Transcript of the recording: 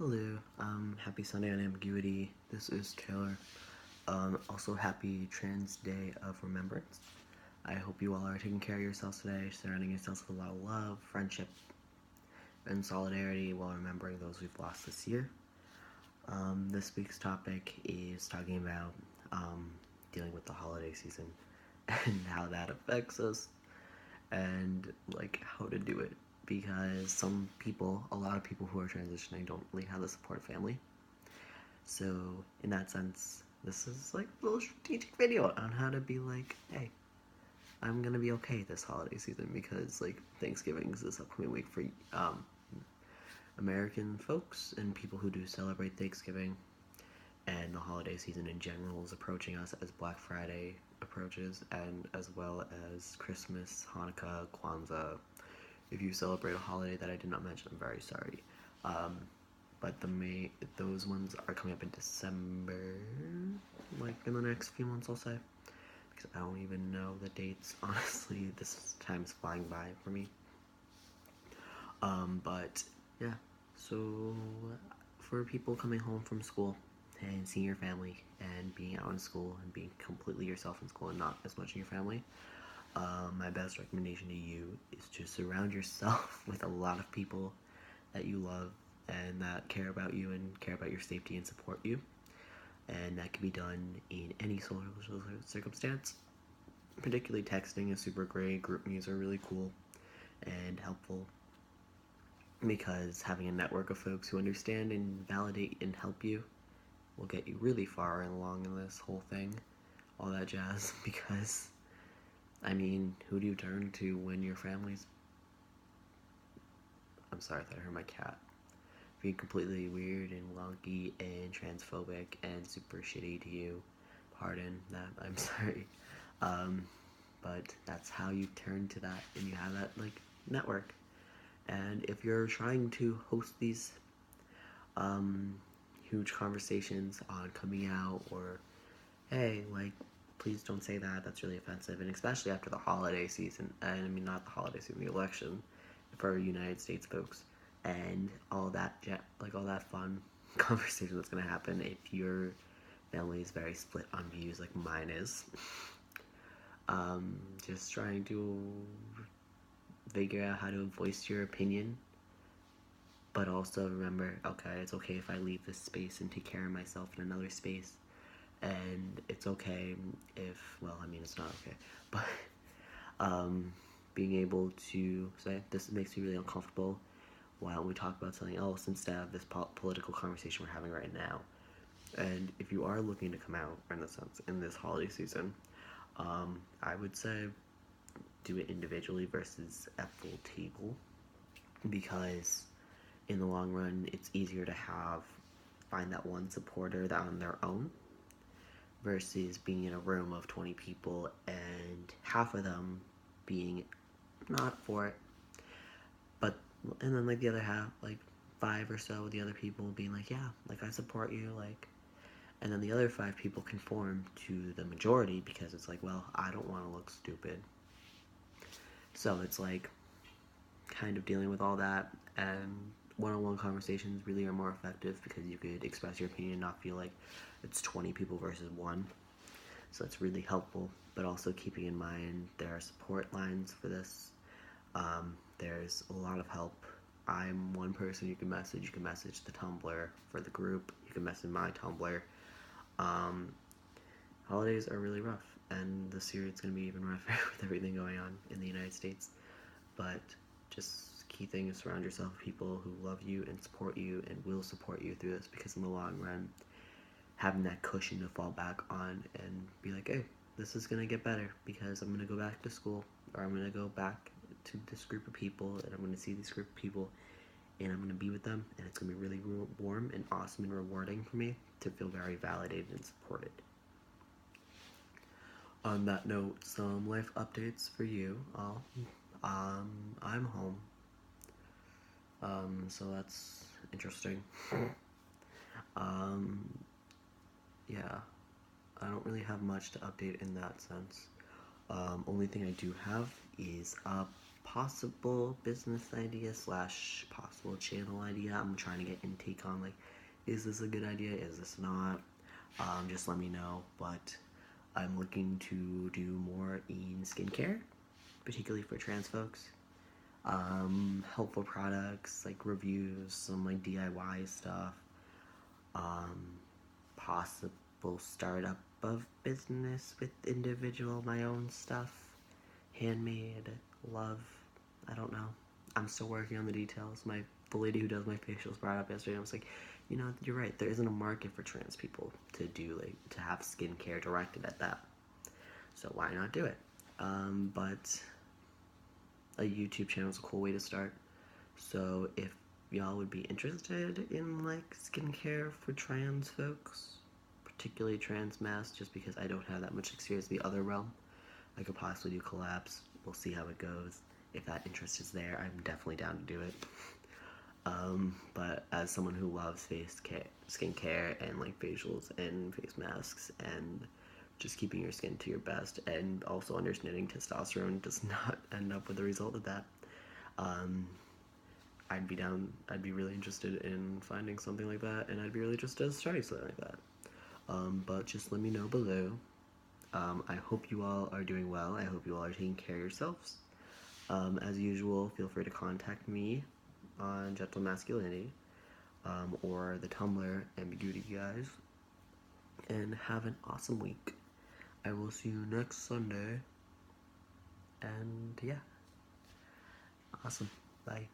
Hello, happy Sunday on AmbiguiT. This is Taylor. Also happy Trans Day of Remembrance. I hope you all are taking care of yourselves today, surrounding yourselves with a lot of love, friendship, and solidarity while remembering those we've lost this year. This week's topic is talking about dealing with the holiday season and how that affects us and how to do it, because a lot of people who are transitioning don't really have the support family. So in that sense, this is like a little strategic video on how to be like, hey, I'm gonna be okay this holiday season, because Thanksgiving is this upcoming week for American folks and people who do celebrate Thanksgiving, and the holiday season in general is approaching us as Black Friday approaches, and as well as Christmas, Hanukkah, Kwanzaa. If you celebrate a holiday that I did not mention, I'm very sorry. But those ones are coming up in December, in the next few months, I'll say, because I don't even know the dates. Honestly, this time's flying by for me. But yeah, so for people coming home from school and seeing your family and being out in school and being completely yourself in school and not as much in your family, my best recommendation to you is to surround yourself with a lot of people that you love and that care about you and care about your safety and support you. And that can be done in any social circumstance. Particularly texting is super great. Group me's are really cool and helpful, because having a network of folks who understand and validate and help you will get you really far along in this whole thing, all that jazz. Because who do you turn to when your family's... I'm sorry, I thought I heard my cat. Being completely weird and wonky and transphobic and super shitty to you. Pardon that, I'm sorry. But that's how you turn to that, and you have that, network. And if you're trying to host these huge conversations on coming out, or, hey, please don't say that, that's really offensive, and especially after the holiday season, and not the holiday season, the election, for United States folks, and all that fun conversation that's going to happen if your family is very split on views like mine is. Just trying to figure out how to voice your opinion, but also remember, okay, it's okay if I leave this space and take care of myself in another space, and it's okay if, it's not okay, but being able to say, this makes me really uncomfortable, why don't we talk about something else instead of this political conversation we're having right now. And if you are looking to come out, in a sense, in this holiday season, I would say do it individually versus at full table, because in the long run, it's easier to find that one supporter that on their own, versus being in a room of 20 people and half of them being not for it, and then the other half, 5 or so of the other people being yeah, I support you, and then the other 5 people conform to the majority, because it's well, I don't want to look stupid. So it's kind of dealing with all that, and one-on-one conversations really are more effective, because you could express your opinion and not feel like it's 20 people versus 1. So it's really helpful, but also keeping in mind there are support lines for this. There's a lot of help. I'm one person you can message. You can message the Tumblr for the group. You can message my Tumblr. Holidays are really rough, and this year it's going to be even rougher with everything going on in the United States. But just key thing is surround yourself with people who love you and support you and will support you through this, because in the long run, having that cushion to fall back on and be hey, this is going to get better, because I'm going to go back to school, or I'm going to go back to this group of people, and I'm going to see this group of people, and I'm going to be with them, and it's going to be really warm and awesome and rewarding for me to feel very validated and supported. On that note, some life updates for you all. I'm home, so that's interesting. Yeah, I don't really have much to update in that sense. Only thing I do have is possible business idea slash possible channel idea. I'm trying to get intake on, like, is this a good idea? Is this not? Just let me know. But I'm looking to do more in skincare, particularly for trans folks. Helpful products, like reviews, some like DIY stuff. Possible startup of business with individual, my own stuff. Handmade, love, I don't know. I'm still working on the details. The lady who does my facials brought up yesterday. I was like, you're right. There isn't a market for trans people to have skincare directed at that. So why not do it? But a YouTube channel is a cool way to start. So if y'all would be interested in like skincare for trans folks, particularly trans masks, just because I don't have that much experience in the other realm, I could possibly do collabs. We'll see how it goes. If that interest is there, I'm definitely down to do it. But as someone who loves skincare and like facials and face masks and just keeping your skin to your best, and also understanding testosterone does not end up with the result of that, I'd be really interested in finding something like that, and I'd be really interested in starting something like that. But just let me know below. I hope you all are doing well. I hope you all are taking care of yourselves. As usual, feel free to contact me on Gentle Masculinity, or the Tumblr AmbiguiT guys. And have an awesome week. I will see you next Sunday. And yeah. Awesome. Bye.